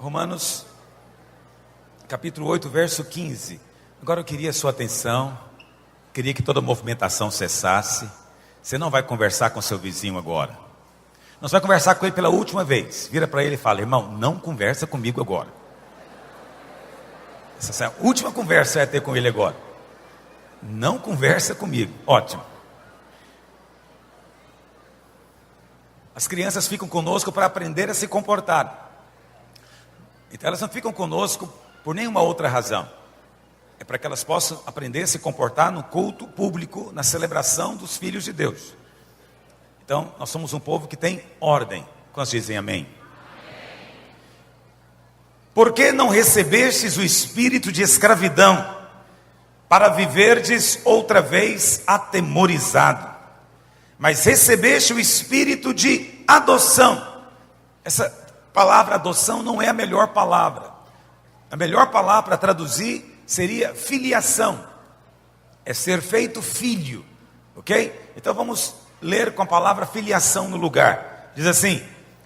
Romanos, capítulo 8, verso 15. Agora eu queria a sua atenção, queria que toda movimentação cessasse. Você não vai conversar com seu vizinho agora. Nós vamos conversar com ele pela última vez. Vira para ele e fala: irmão, não conversa comigo agora. Essa é a última conversa que você vai ter com ele agora. Não conversa comigo. Ótimo. As crianças ficam conosco para aprender a se comportar. Então elas não ficam conosco por nenhuma outra razão. É para que elas possam aprender a se comportar no culto público, na celebração dos filhos de Deus. Então nós somos um povo que tem ordem. Quantos dizem amém? Por que não recebestes o espírito de escravidão, para viverdes outra vez atemorizado? Mas recebeste o espírito de adoção. Essa palavra adoção não é a melhor palavra. A melhor palavra para traduzir seria filiação. É ser feito filho. Ok? Então vamos ler com a palavra filiação no lugar. Diz assim: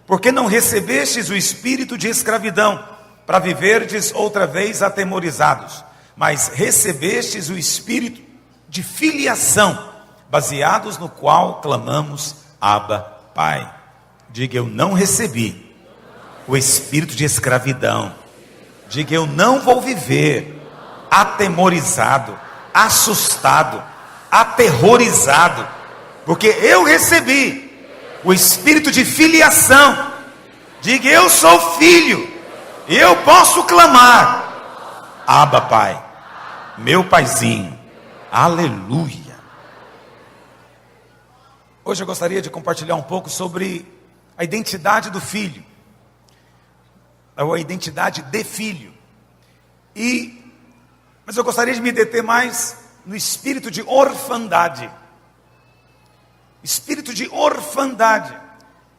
porque não recebestes o espírito de escravidão, para viverdes outra vez atemorizados, mas recebestes o espírito de filiação, baseados no qual clamamos: Abba, Pai. Diga: eu não recebi o espírito de escravidão. Diga: eu não vou viver atemorizado, assustado, aterrorizado, porque eu recebi o espírito de filiação. Diga: eu sou filho, e eu posso clamar: Abba, Pai, meu paizinho. Aleluia. Hoje eu gostaria de compartilhar um pouco sobre a identidade do filho, ou a identidade de filho. Mas eu gostaria de me deter mais no espírito de orfandade. Espírito de orfandade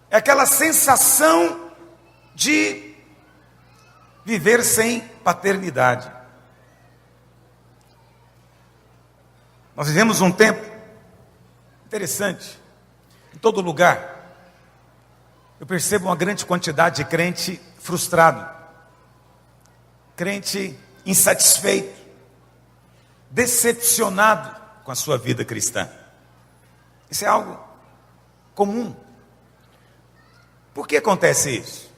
é aquela sensação de viver sem paternidade. Nós vivemos um tempo interessante. Em todo lugar eu percebo uma grande quantidade de crente frustrado, crente insatisfeito, decepcionado com a sua vida cristã. Isso é algo comum. Por que acontece isso?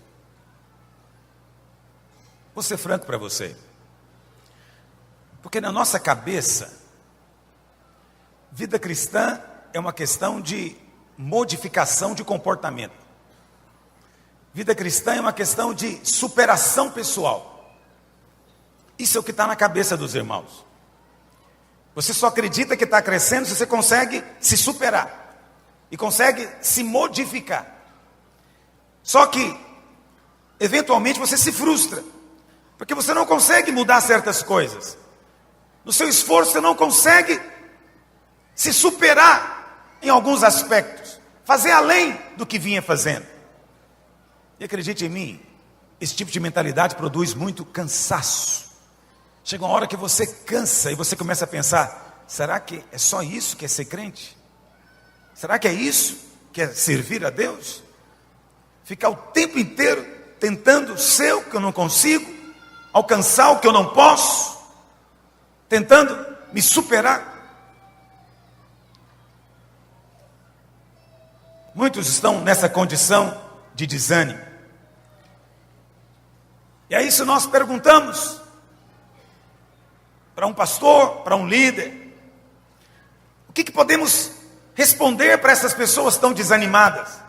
Vou ser franco para você. Porque na nossa cabeça, vida cristã é uma questão de modificação de comportamento. Vida cristã é uma questão de superação pessoal. Isso é o que está na cabeça dos irmãos. Você só acredita que está crescendo se você consegue se superar e consegue se modificar. Só que, eventualmente, você se frustra, porque você não consegue mudar certas coisas. No seu esforço, você não consegue se superar em alguns aspectos, fazer além do que vinha fazendo. E acredite em mim, esse tipo de mentalidade produz muito cansaço. Chega uma hora que você cansa e você começa a pensar: será que é só isso que é ser crente? Será que é isso que é servir a Deus? Ficar o tempo inteiro tentando ser o que eu não consigo, alcançar o que eu não posso, tentando me superar. Muitos estão nessa condição de desânimo. E aí, se nós perguntamos para um pastor, para um líder, o que podemos responder para essas pessoas tão desanimadas?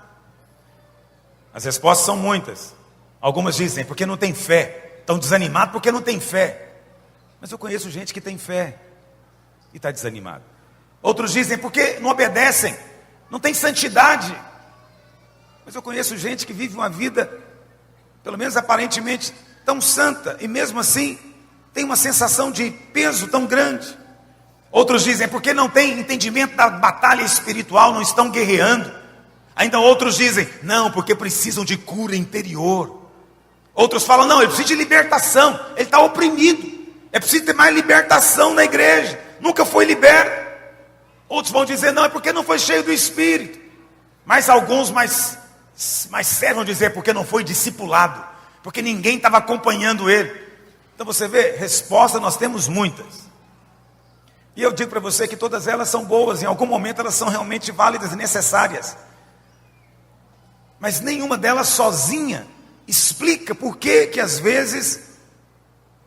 As respostas são muitas. Algumas dizem: porque não tem fé. Estão desanimados porque não tem fé. Mas eu conheço gente que tem fé e está desanimado. Outros dizem: porque não obedecem, não tem santidade. Mas eu conheço gente que vive uma vida, pelo menos aparentemente, tão santa, e mesmo assim tem uma sensação de peso tão grande. Outros dizem: porque não tem entendimento da batalha espiritual, não estão guerreando. Ainda outros dizem: não, porque precisam de cura interior. Outros falam: não, ele precisa de libertação, ele está oprimido, é preciso ter mais libertação na igreja, nunca foi liberto. Outros vão dizer: não, é porque não foi cheio do Espírito. Mas alguns mais sérios vão dizer: porque não foi discipulado, porque ninguém estava acompanhando ele. Então você vê, resposta nós temos muitas. E eu digo para você que todas elas são boas, em algum momento elas são realmente válidas e necessárias. Mas nenhuma delas sozinha explica por que às vezes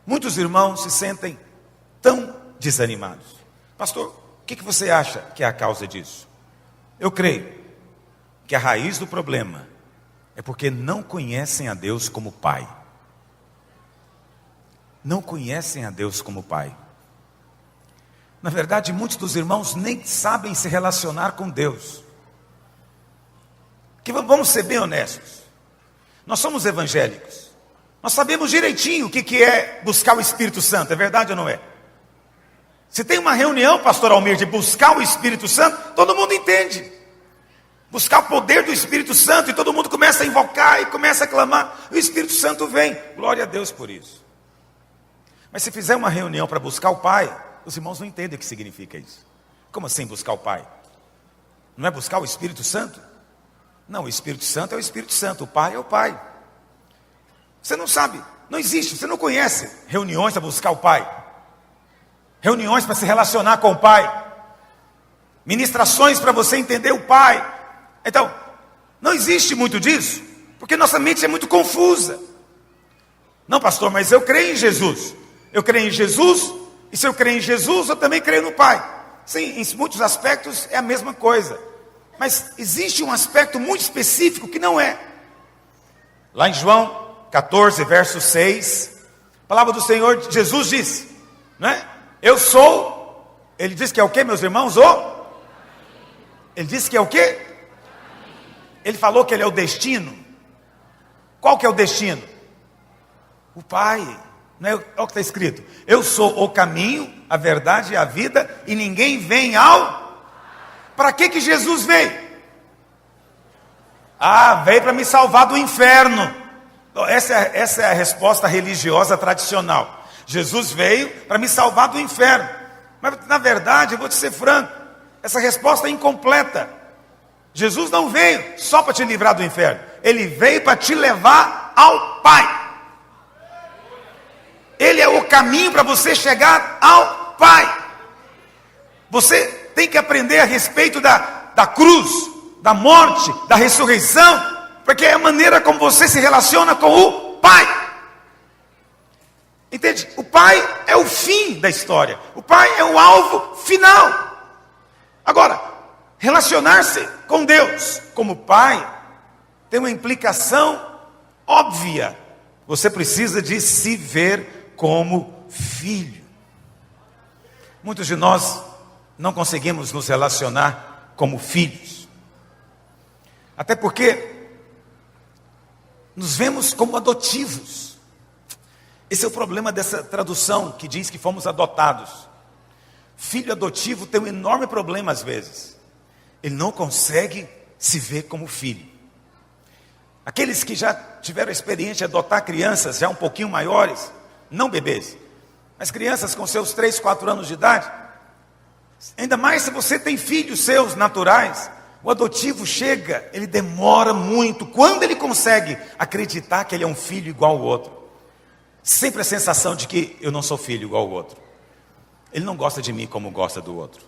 muitos irmãos se sentem tão desanimados. Pastor, o que você acha que é a causa disso? Eu creio que a raiz do problema é porque não conhecem a Deus como Pai. Não conhecem a Deus como Pai. Na verdade, muitos dos irmãos nem sabem se relacionar com Deus. Que vamos ser bem honestos. Nós somos evangélicos. Nós sabemos direitinho o que é buscar o Espírito Santo. É verdade ou não é? Se tem uma reunião, pastor Almir, de buscar o Espírito Santo, todo mundo entende. Buscar o poder do Espírito Santo, e todo mundo começa a invocar e começa a clamar. O Espírito Santo vem. Glória a Deus por isso. Mas se fizer uma reunião para buscar o Pai, os irmãos não entendem o que significa isso. Como assim buscar o Pai? Não é buscar o Espírito Santo? Não, o Espírito Santo é o Espírito Santo, o Pai é o Pai. Você não sabe, não existe, você não conhece reuniões para buscar o Pai. Reuniões para se relacionar com o Pai. Ministrações para você entender o Pai. Então, não existe muito disso, porque nossa mente é muito confusa. Não, pastor, mas eu creio em Jesus. Eu creio em Jesus, e se eu creio em Jesus, eu também creio no Pai. Sim, em muitos aspectos é a mesma coisa. Mas existe um aspecto muito específico que não é. Lá em João 14, verso 6, a palavra do Senhor, Jesus diz, não é? Eu sou, ele diz que é o que, meus irmãos? Ele disse que é o que? Ele falou que ele é o destino. Qual que é o destino? O Pai. Não é o que está escrito. Eu sou o caminho, a verdade e a vida, e ninguém vem ao... Para que Jesus veio? Veio para me salvar do inferno. Essa é a resposta religiosa tradicional. Jesus veio para me salvar do inferno. Mas na verdade, eu vou te ser franco, essa resposta é incompleta. Jesus não veio só para te livrar do inferno. Ele veio para te levar ao Pai. Ele é o caminho para você chegar ao Pai. Você tem que aprender a respeito da cruz, da morte, da ressurreição, porque é a maneira como você se relaciona com o Pai. Entende? O Pai é o fim da história. O Pai é o alvo final. Agora, relacionar-se com Deus como Pai tem uma implicação óbvia. Você precisa de se ver como filho. Muitos de nós não conseguimos nos relacionar como filhos. Até porque nos vemos como adotivos. Esse é o problema dessa tradução que diz que fomos adotados. Filho adotivo tem um enorme problema às vezes. Ele não consegue se ver como filho. Aqueles que já tiveram a experiência de adotar crianças já um pouquinho maiores, não bebês, mas crianças com seus 3, 4 anos de idade, ainda mais se você tem filhos seus naturais, o adotivo chega, ele demora muito. Quando ele consegue acreditar que ele é um filho igual ao outro, sempre a sensação de que eu não sou filho igual ao outro. Ele não gosta de mim como gosta do outro.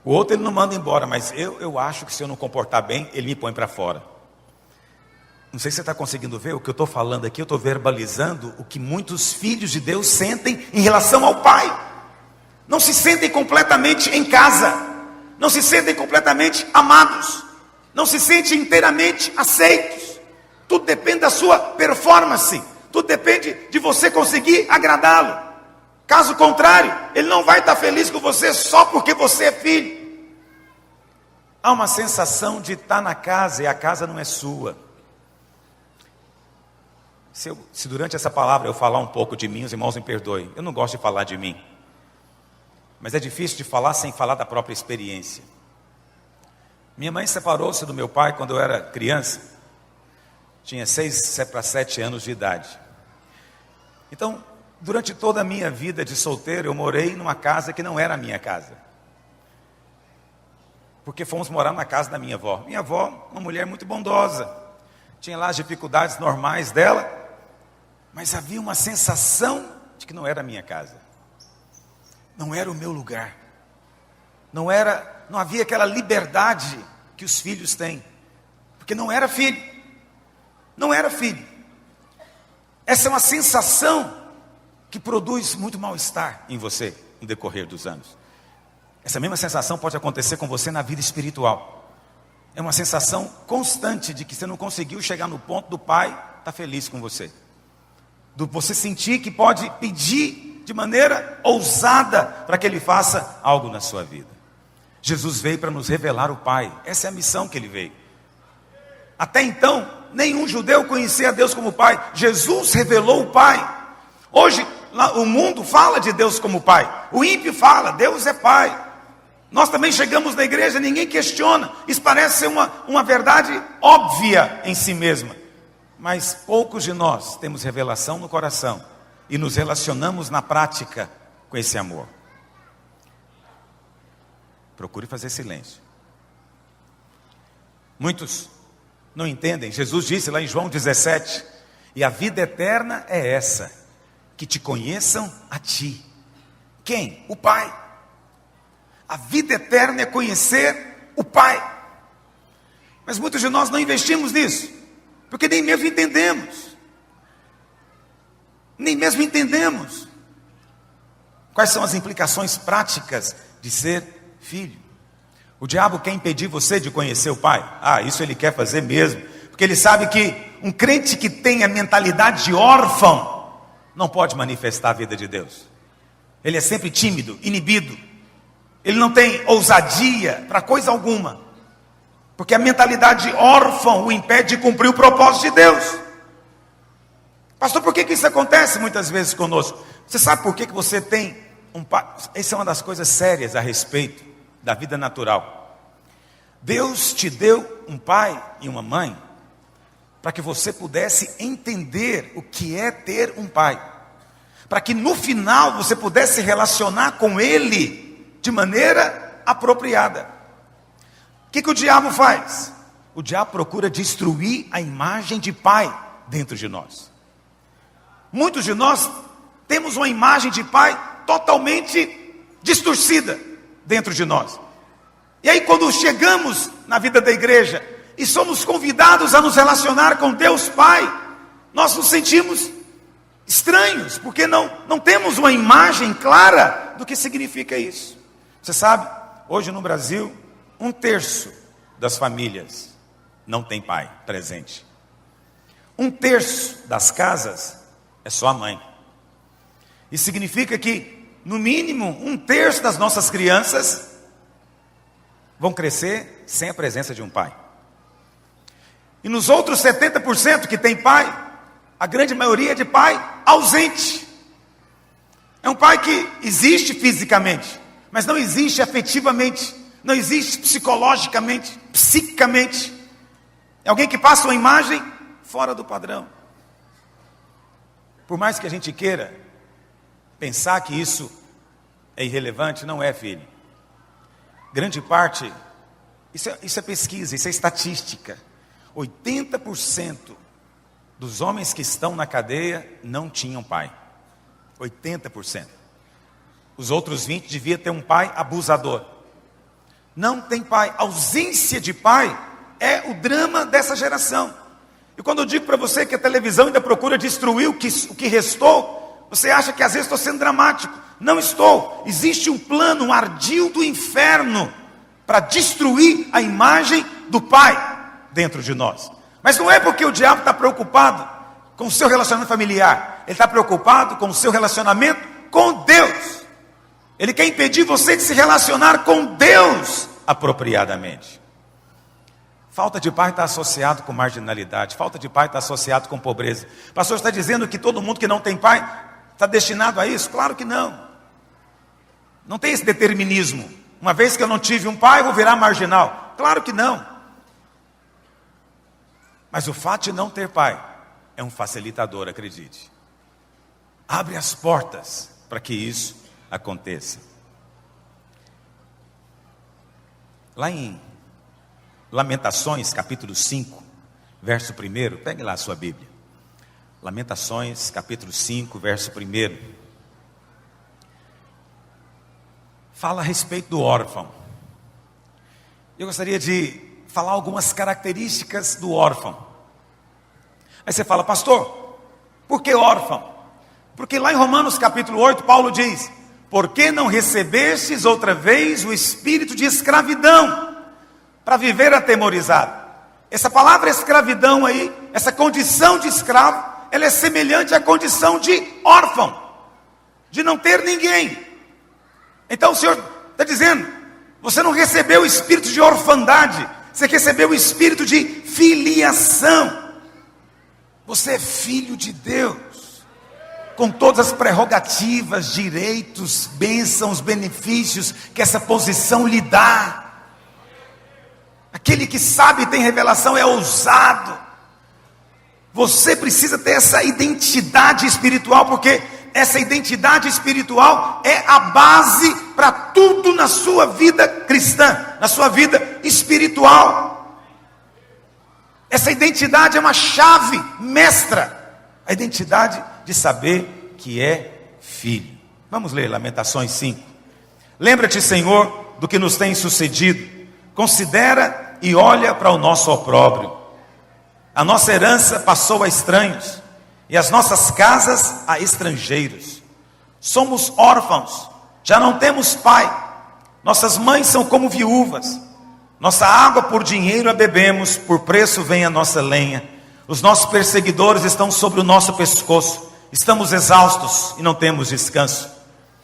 O outro ele não manda embora, mas eu acho que se eu não comportar bem, ele me põe para fora. Não sei se você está conseguindo ver o que eu estou falando aqui. Eu estou verbalizando o que muitos filhos de Deus sentem em relação ao Pai. Não se sentem completamente em casa, não se sentem completamente amados, não se sentem inteiramente aceitos. Tudo depende da sua performance, tudo depende de você conseguir agradá-lo. Caso contrário, ele não vai estar feliz com você só porque você é filho. Há uma sensação de estar na casa e a casa não é sua. Se durante essa palavra eu falar um pouco de mim, os irmãos me perdoem. Eu não gosto de falar de mim. Mas é difícil de falar sem falar da própria experiência. Minha mãe separou-se do meu pai quando eu era criança. Tinha 6 para 7 anos de idade. Então, durante toda a minha vida de solteiro, eu morei numa casa que não era a minha casa. Porque fomos morar na casa da minha avó. Minha avó, uma mulher muito bondosa. Tinha lá as dificuldades normais dela. Mas havia uma sensação de que não era a minha casa. Não era o meu lugar. Não havia aquela liberdade que os filhos têm. Porque não era filho. Não era filho. Essa é uma sensação que produz muito mal-estar em você no decorrer dos anos. Essa mesma sensação pode acontecer com você na vida espiritual. É uma sensação constante de que você não conseguiu chegar no ponto do pai estar feliz com você. Do você sentir que pode pedir de maneira ousada para que ele faça algo na sua vida. Jesus veio para nos revelar o Pai. Essa é a missão que ele veio. Até então, nenhum judeu conhecia a Deus como Pai. Jesus revelou o Pai. Hoje, o mundo fala de Deus como Pai. O ímpio fala, Deus é Pai. Nós também chegamos na igreja, ninguém questiona. Isso parece ser uma verdade óbvia em si mesma. Mas poucos de nós temos revelação no coração e nos relacionamos na prática com esse amor. Procure fazer silêncio. Muitos não entendem. Jesus disse lá em João 17: e a vida eterna é essa, que te conheçam a ti. Quem? O Pai. A vida eterna é conhecer o Pai. Mas muitos de nós não investimos nisso, porque nem mesmo entendemos. Nem mesmo entendemos quais são as implicações práticas de ser filho. O diabo quer impedir você de conhecer o Pai. Isso ele quer fazer mesmo, porque ele sabe que um crente que tem a mentalidade de órfão não pode manifestar a vida de Deus. Ele é sempre tímido, inibido. Ele não tem ousadia para coisa alguma, porque a mentalidade de órfão o impede de cumprir o propósito de Deus. Pastor, por que isso acontece muitas vezes conosco? Você sabe por que você tem um pai? Essa é uma das coisas sérias a respeito da vida natural. Deus te deu um pai e uma mãe para que você pudesse entender o que é ter um pai, para que no final você pudesse se relacionar com ele de maneira apropriada. O que o diabo faz? O diabo procura destruir a imagem de pai dentro de nós. Muitos de nós temos uma imagem de pai totalmente distorcida dentro de nós. E aí quando chegamos na vida da igreja e somos convidados a nos relacionar com Deus Pai, nós nos sentimos estranhos, porque não temos uma imagem clara do que significa isso. Você sabe, hoje no Brasil, 1/3 das famílias não tem pai presente. 1/3 das casas é só a mãe. Isso significa que, no mínimo, 1/3 das nossas crianças vão crescer sem a presença de um pai. E nos outros 70% que tem pai, a grande maioria é de pai ausente. É um pai que existe fisicamente, mas não existe afetivamente, não existe psicologicamente, psiquicamente. É alguém que passa uma imagem fora do padrão. Por mais que a gente queira pensar que isso é irrelevante, não é, filho. Grande parte, isso é pesquisa, isso é estatística. 80% dos homens que estão na cadeia não tinham pai. 80%. Os outros 20% devia ter um pai abusador. Não tem pai. A ausência de pai é o drama dessa geração. E quando eu digo para você que a televisão ainda procura destruir o que restou, você acha que às vezes estou sendo dramático. Não estou. Existe um plano, um ardil do inferno para destruir a imagem do pai dentro de nós. Mas não é porque o diabo está preocupado com o seu relacionamento familiar. Ele está preocupado com o seu relacionamento com Deus. Ele quer impedir você de se relacionar com Deus apropriadamente. Falta de pai está associado com marginalidade. Falta de pai está associado com pobreza. O pastor está dizendo que todo mundo que não tem pai está destinado a isso? Claro que não. Não tem esse determinismo. Uma vez que eu não tive um pai, eu vou virar marginal. Claro que não. Mas o fato de não ter pai é um facilitador, acredite. Abre as portas para que isso aconteça. Lá em Lamentações, capítulo 5, verso 1, pegue lá a sua Bíblia. Lamentações, capítulo 5, verso 1. Fala a respeito do órfão. Eu gostaria de falar algumas características do órfão. Aí você fala, pastor, por que órfão? Porque lá em Romanos capítulo 8, Paulo diz, por que não recebestes outra vez o espírito de escravidão, para viver atemorizado? Essa palavra escravidão aí, essa condição de escravo, ela é semelhante à condição de órfão, de não ter ninguém. Então o Senhor está dizendo, você não recebeu o espírito de orfandade, você recebeu o espírito de filiação. Você é filho de Deus, com todas as prerrogativas, direitos, bênçãos, benefícios que essa posição lhe dá. Aquele que sabe e tem revelação é ousado. Você precisa ter essa identidade espiritual, porque essa identidade espiritual é a base para tudo na sua vida cristã, na sua vida espiritual. Essa identidade é uma chave mestra, a identidade de saber que é filho. Vamos ler Lamentações 5. Lembra-te, Senhor, do que nos tem sucedido. Considera e olha para o nosso opróbrio. A nossa herança passou a estranhos, e as nossas casas a estrangeiros. Somos órfãos, já não temos pai. Nossas mães são como viúvas. Nossa água por dinheiro a bebemos, por preço vem a nossa lenha. Os nossos perseguidores estão sobre o nosso pescoço. Estamos exaustos e não temos descanso.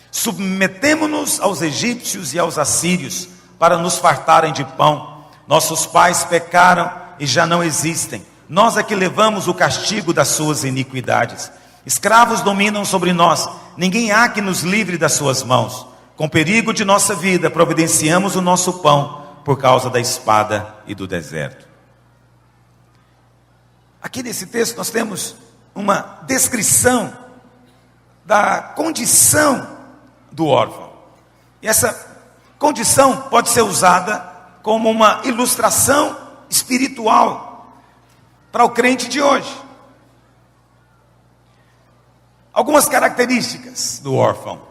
Submetemo-nos aos egípcios e aos assírios, para nos fartarem de pão. Nossos pais pecaram e já não existem. Nós é que levamos o castigo das suas iniquidades. Escravos dominam sobre nós, ninguém há que nos livre das suas mãos. Com perigo de nossa vida, providenciamos o nosso pão, por causa da espada e do deserto. Aqui nesse texto nós temos uma descrição da condição do órfão. E essa condição pode ser usada como uma ilustração espiritual para o crente de hoje. Algumas características do órfão.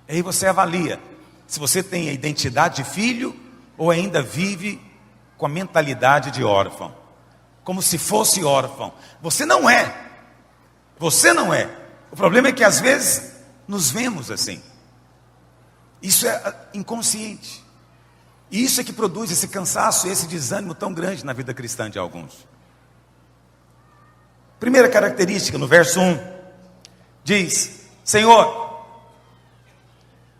Aí você avalia se você tem a identidade de filho ou ainda vive com a mentalidade de órfão, como se fosse órfão. Você não é. Você não é. O problema é que às vezes nos vemos assim. Isso é inconsciente. E isso é que produz esse cansaço, esse desânimo tão grande na vida cristã de alguns. Primeira característica, no verso 1, diz, Senhor,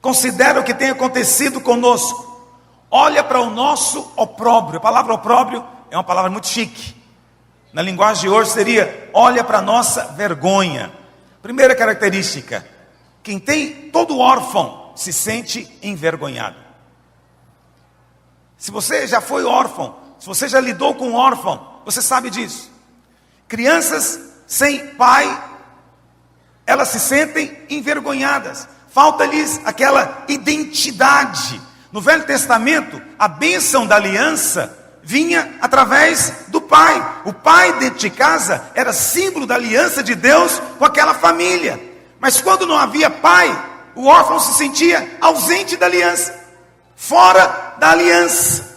considera o que tem acontecido conosco, olha para o nosso opróbrio. A palavra opróbrio é uma palavra muito chique. Na linguagem de hoje seria, olha para a nossa vergonha. Primeira característica, quem tem todo órfão se sente envergonhado. Se você já foi órfão, se você já lidou com órfão, você sabe disso. Crianças sem pai, elas se sentem envergonhadas. Falta-lhes aquela identidade. No Velho Testamento, a bênção da aliança vinha através do pai. O pai dentro de casa era símbolo da aliança de Deus com aquela família. Mas quando não havia pai, o órfão se sentia ausente da aliança, fora da aliança.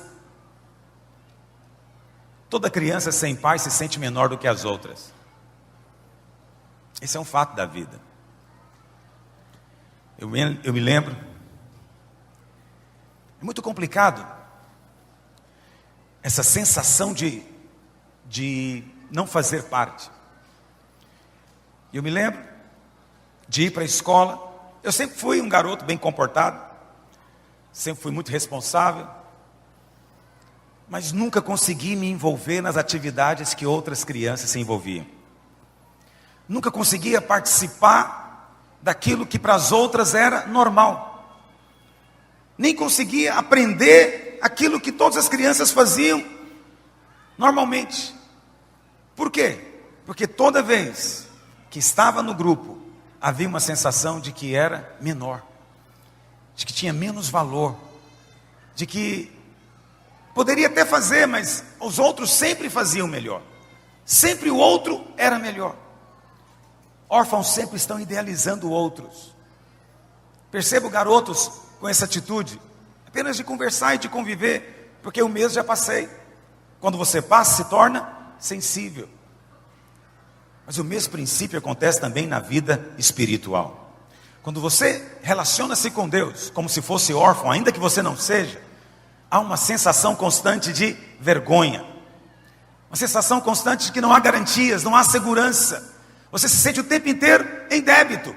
Toda criança sem pai se sente menor do que as outras. Esse é um fato da vida. Eu me lembro, é muito complicado essa sensação de não fazer parte. Eu me lembro de ir para a escola. Eu sempre fui um garoto bem comportado, sempre fui muito responsável, mas nunca consegui me envolver nas atividades que outras crianças se envolviam. Nunca conseguia participar daquilo que para as outras era normal. Nem conseguia aprender aquilo que todas as crianças faziam normalmente. Por quê? Porque toda vez que estava no grupo, havia uma sensação de que era menor, de que tinha menos valor, de que poderia até fazer, mas os outros sempre faziam melhor. Sempre o outro era melhor. Órfãos sempre estão idealizando outros. Percebo garotos com essa atitude, apenas de conversar e de conviver, porque eu mesmo já passei. Quando você passa, se torna sensível. Mas o mesmo princípio acontece também na vida espiritual. Quando você relaciona-se com Deus, como se fosse órfão, ainda que você não seja, há uma sensação constante de vergonha. Uma sensação constante de que não há garantias, não há segurança. Você se sente o tempo inteiro em débito,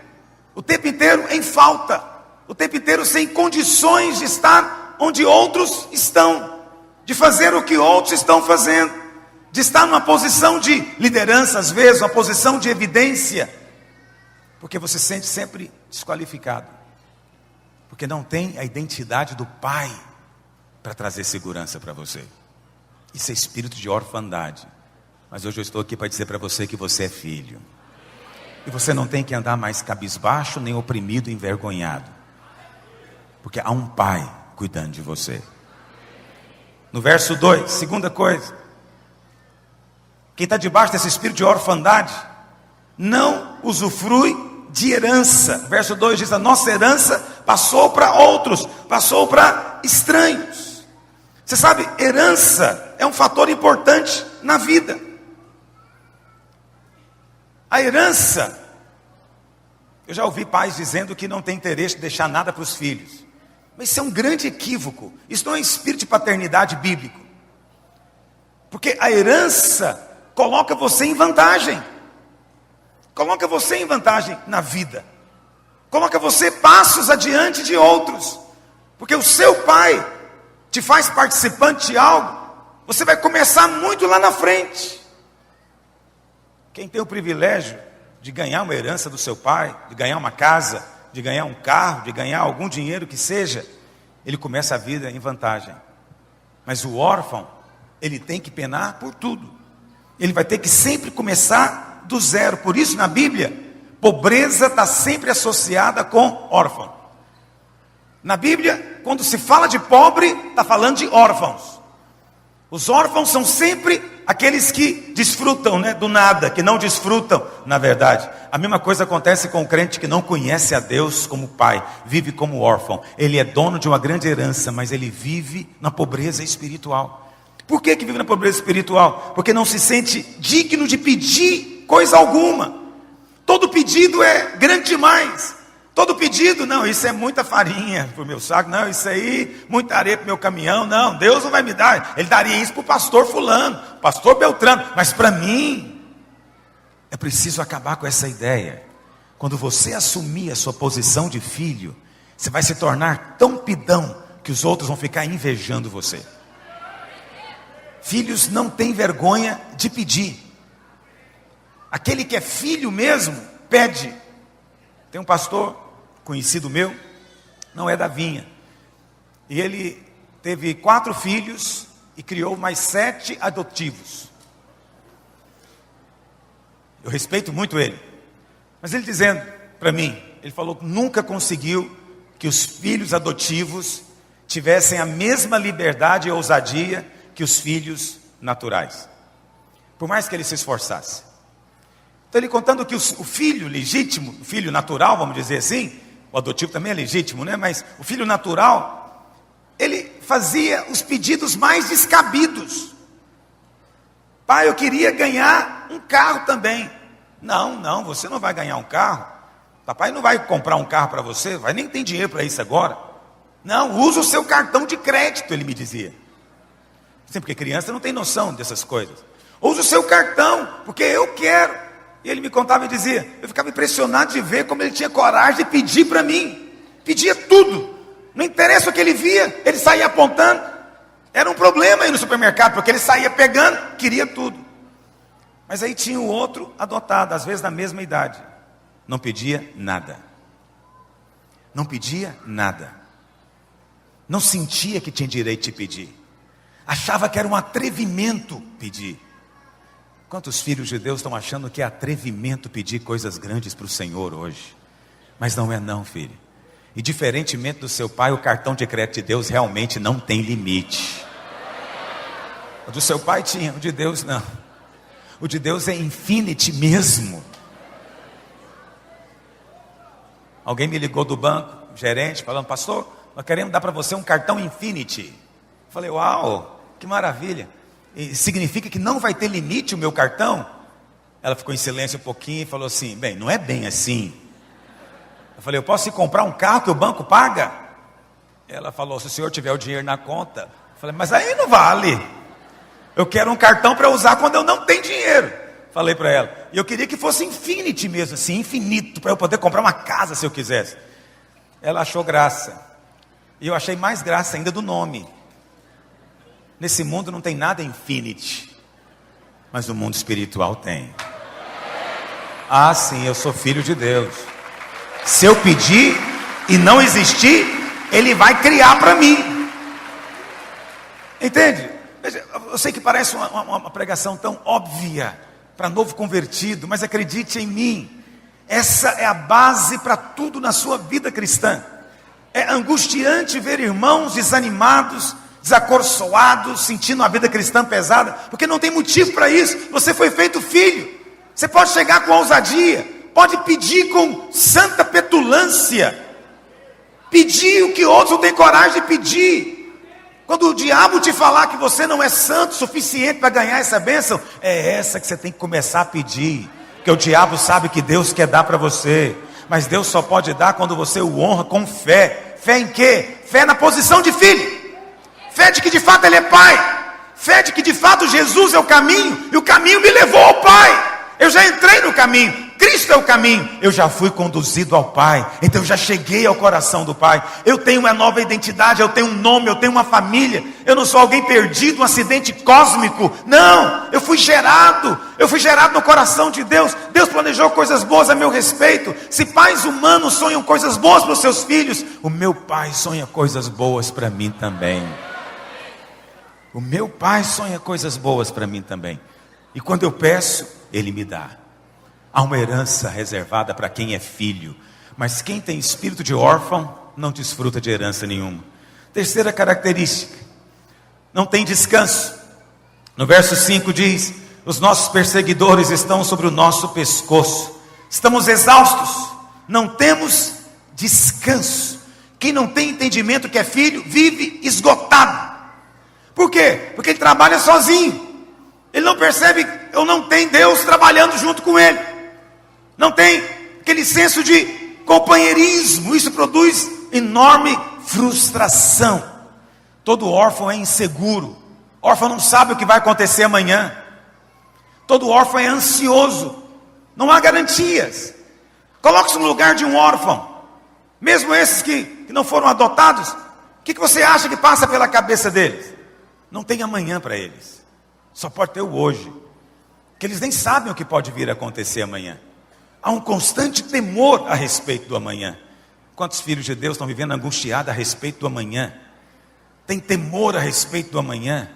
o tempo inteiro em falta, o tempo inteiro sem condições de estar onde outros estão, de fazer o que outros estão fazendo, de estar numa posição de liderança, às vezes, uma posição de evidência, porque você se sente sempre desqualificado, porque não tem a identidade do Pai para trazer segurança para você. Isso é espírito de orfandade. Mas hoje eu estou aqui para dizer para você que você é filho. E você não tem que andar mais cabisbaixo, nem oprimido, envergonhado. Porque há um Pai cuidando de você. No verso 2, segunda coisa. Quem está debaixo desse espírito de orfandade, não usufrui de herança. Verso 2 diz, a nossa herança passou para outros, passou para estranhos. Você sabe, herança é um fator importante na vida. A herança, eu já ouvi pais dizendo que não tem interesse de deixar nada para os filhos. Mas isso é um grande equívoco. Isso não é espírito de paternidade bíblico. Porque a herança coloca você em vantagem. Coloca você em vantagem na vida. Coloca você passos adiante de outros. Porque o seu pai te faz participante de algo, você vai começar muito lá na frente. Quem tem o privilégio de ganhar uma herança do seu pai, de ganhar uma casa, de ganhar um carro, de ganhar algum dinheiro que seja, ele começa a vida em vantagem. Mas o órfão, ele tem que penar por tudo. Ele vai ter que sempre começar do zero. Por isso na Bíblia, pobreza está sempre associada com órfão. Na Bíblia, quando se fala de pobre, está falando de órfãos. Os órfãos são sempre aqueles que desfrutam, do nada, que não desfrutam, na verdade. A mesma coisa acontece com o crente que não conhece a Deus como pai, vive como órfão. Ele é dono de uma grande herança, mas ele vive na pobreza espiritual. Por que vive na pobreza espiritual? Porque não se sente digno de pedir coisa alguma. Todo pedido é grande demais. Todo pedido, não, isso é muita farinha para o meu saco, não, isso aí, muita areia para o meu caminhão, não, Deus não vai me dar, Ele daria isso para o pastor fulano, pastor Beltrano, mas para mim, é preciso acabar com essa ideia. Quando você assumir a sua posição de filho, você vai se tornar tão pidão, que os outros vão ficar invejando você. Filhos não têm vergonha de pedir. Aquele que é filho mesmo, pede. Tem um pastor conhecido meu, não é da vinha, e ele teve 4 filhos e criou mais 7 adotivos. Eu respeito muito ele, mas ele dizendo para mim, ele falou que nunca conseguiu que os filhos adotivos tivessem a mesma liberdade e ousadia que os filhos naturais, por mais que ele se esforçasse. Então ele contando que o filho legítimo, o filho natural, vamos dizer assim, o adotivo também é legítimo, mas o filho natural, ele fazia os pedidos mais descabidos. Pai, eu queria ganhar um carro também. Não, você não vai ganhar um carro. Papai não vai comprar um carro para você, nem tem dinheiro para isso agora. Não, usa o seu cartão de crédito, ele me dizia. Sempre porque criança não tem noção dessas coisas. Usa o seu cartão, porque eu quero. E ele me contava e dizia, eu ficava impressionado de ver como ele tinha coragem de pedir para mim. Pedia tudo. Não interessa o que ele via, ele saía apontando. Era um problema aí no supermercado, porque ele saía pegando, queria tudo. Mas aí tinha o outro adotado, às vezes da mesma idade. Não pedia nada. Não pedia nada. Não sentia que tinha direito de pedir. Achava que era um atrevimento pedir. Quantos filhos de Deus estão achando que é atrevimento pedir coisas grandes para o Senhor hoje? Mas não é não, filho. E diferentemente do seu pai, o cartão de crédito de Deus realmente não tem limite. O do seu pai tinha, o de Deus não. O de Deus é infinity mesmo. Alguém me ligou do banco, gerente, falando: pastor, nós queremos dar para você um cartão Infinity. Eu falei: uau, que maravilha. E significa que não vai ter limite o meu cartão? Ela ficou em silêncio um pouquinho e falou assim: bem, não é bem assim. Eu falei: eu posso ir comprar um carro que o banco paga? Ela falou: se o senhor tiver o dinheiro na conta. Eu falei: mas aí não vale. Eu quero um cartão para usar quando eu não tenho dinheiro. Falei para ela. E eu queria que fosse Infinity mesmo, assim, infinito, para eu poder comprar uma casa se eu quisesse. Ela achou graça. E eu achei mais graça ainda do nome. Nesse mundo não tem nada Infinity, mas no mundo espiritual tem. Ah, sim, eu sou filho de Deus. Se eu pedir e não existir, Ele vai criar para mim. Entende? Eu sei que parece uma pregação tão óbvia para novo convertido, mas acredite em mim, essa é a base para tudo na sua vida cristã. É angustiante ver irmãos desanimados, desacorçoados, sentindo a vida cristã pesada, porque não tem motivo para isso. Você foi feito filho. Você pode chegar com ousadia, pode pedir com santa petulância, pedir o que outros não têm coragem de pedir. Quando o diabo te falar que você não é santo o suficiente para ganhar essa bênção, é essa que você tem que começar a pedir. Porque o diabo sabe que Deus quer dar para você, mas Deus só pode dar quando você o honra com fé. Fé em quê? Fé na posição de filho. Fé de que de fato Ele é Pai. Fé de que de fato Jesus é o caminho, e o caminho me levou ao Pai. Eu já entrei no caminho, Cristo é o caminho, eu já fui conduzido ao Pai, então eu já cheguei ao coração do Pai. Eu tenho uma nova identidade, eu tenho um nome, eu tenho uma família. Eu não sou alguém perdido, um acidente cósmico. Não, eu fui gerado no coração de Deus. Deus planejou coisas boas a meu respeito. Se pais humanos sonham coisas boas para os seus filhos, o meu Pai sonha coisas boas para mim também. O meu Pai sonha coisas boas para mim também. E quando eu peço, Ele me dá. Há uma herança reservada para quem é filho, mas quem tem espírito de órfão não desfruta de herança nenhuma. Terceira característica: não tem descanso. No verso 5 diz: os nossos perseguidores estão sobre o nosso pescoço, estamos exaustos, não temos descanso. Quem não tem entendimento que é filho, vive esgotado. Por quê? Porque ele trabalha sozinho. Ele não percebe, ou não tem Deus trabalhando junto com ele. Não tem aquele senso de companheirismo. Isso produz enorme frustração. Todo órfão é inseguro. Órfão não sabe o que vai acontecer amanhã. Todo órfão é ansioso. Não há garantias. Coloque-se no lugar de um órfão. Mesmo esses que não foram adotados. O que você acha que passa pela cabeça deles? Não tem amanhã para eles. Só pode ter o hoje. Que eles nem sabem o que pode vir a acontecer amanhã. Há um constante temor a respeito do amanhã. Quantos filhos de Deus estão vivendo angustiados a respeito do amanhã? Tem temor a respeito do amanhã.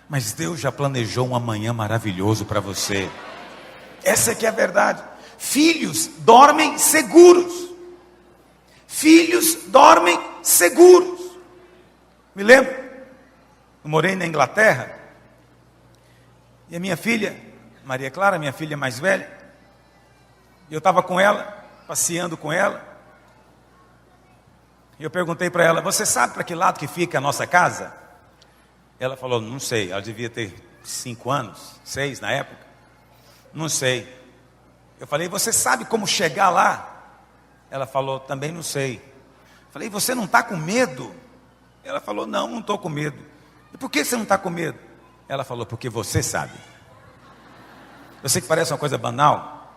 Mas Deus já planejou um amanhã maravilhoso para você. Essa é que é a verdade. Filhos dormem seguros. Filhos dormem seguros. Me lembro, eu morei na Inglaterra. E a minha filha, Maria Clara, minha filha mais velha, eu estava com ela, passeando com ela, e eu perguntei para ela: você sabe para que lado que fica a nossa casa? Ela falou: não sei. Ela devia ter 5 anos, 6 na época. Não sei. Eu falei: você sabe como chegar lá? Ela falou: também não sei. Eu falei: você não está com medo? Ela falou: não estou com medo. E por que você não está com medo? Ela falou: porque você sabe. Eu sei que parece uma coisa banal,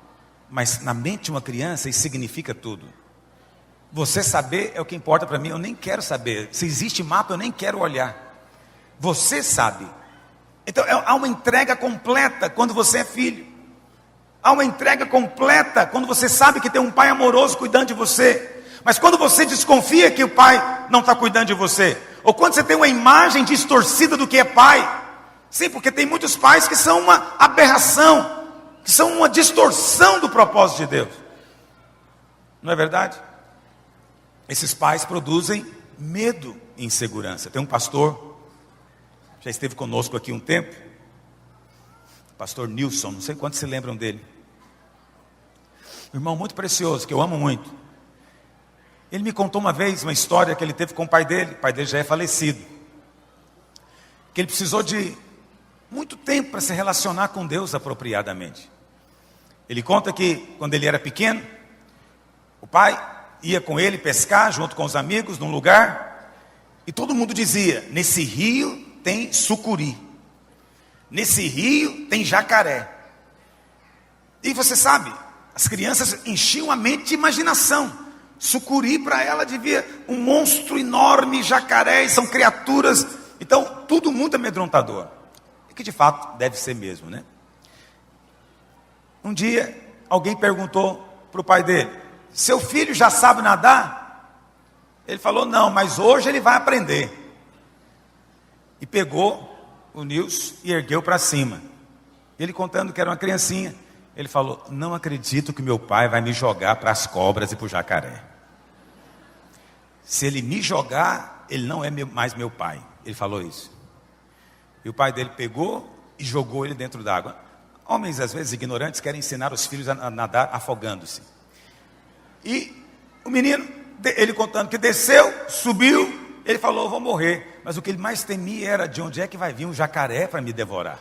mas na mente de uma criança isso significa tudo. Você saber é o que importa para mim. Eu nem quero saber. Se existe mapa, eu nem quero olhar. Você sabe. Então há uma entrega completa quando você é filho. Há uma entrega completa quando você sabe que tem um pai amoroso cuidando de você. Mas quando você desconfia que o pai não está cuidando de você, ou quando você tem uma imagem distorcida do que é pai. Sim, porque tem muitos pais que são uma aberração, que são uma distorção do propósito de Deus. Não é verdade? Esses pais produzem medo e insegurança. Tem um pastor, já esteve conosco aqui um tempo, pastor Nilson, não sei quantos se lembram dele. Um irmão muito precioso, que eu amo muito. Ele me contou uma vez uma história que ele teve com o pai dele já é falecido, que ele precisou de muito tempo para se relacionar com Deus apropriadamente. Ele conta que quando ele era pequeno, o pai ia com ele pescar junto com os amigos num lugar, e todo mundo dizia: nesse rio tem sucuri, nesse rio tem jacaré. E você sabe, as crianças enchiam a mente de imaginação. Sucuri para ela devia um monstro enorme, jacarés são criaturas, então tudo muito amedrontador. E que de fato deve ser mesmo, né? Um dia alguém perguntou para o pai dele: seu filho já sabe nadar? Ele falou: não, mas hoje ele vai aprender. E pegou o Nilson e ergueu para cima. Ele contando que era uma criancinha, ele falou: não acredito que meu pai vai me jogar para as cobras e para o jacaré. Se ele me jogar, ele não é mais meu pai. Ele falou isso. E o pai dele pegou e jogou ele dentro d'água. Homens, às vezes, ignorantes, querem ensinar os filhos a nadar afogando-se. E o menino, ele contando que desceu, subiu, ele falou: vou morrer. Mas o que ele mais temia era: de onde é que vai vir um jacaré para me devorar?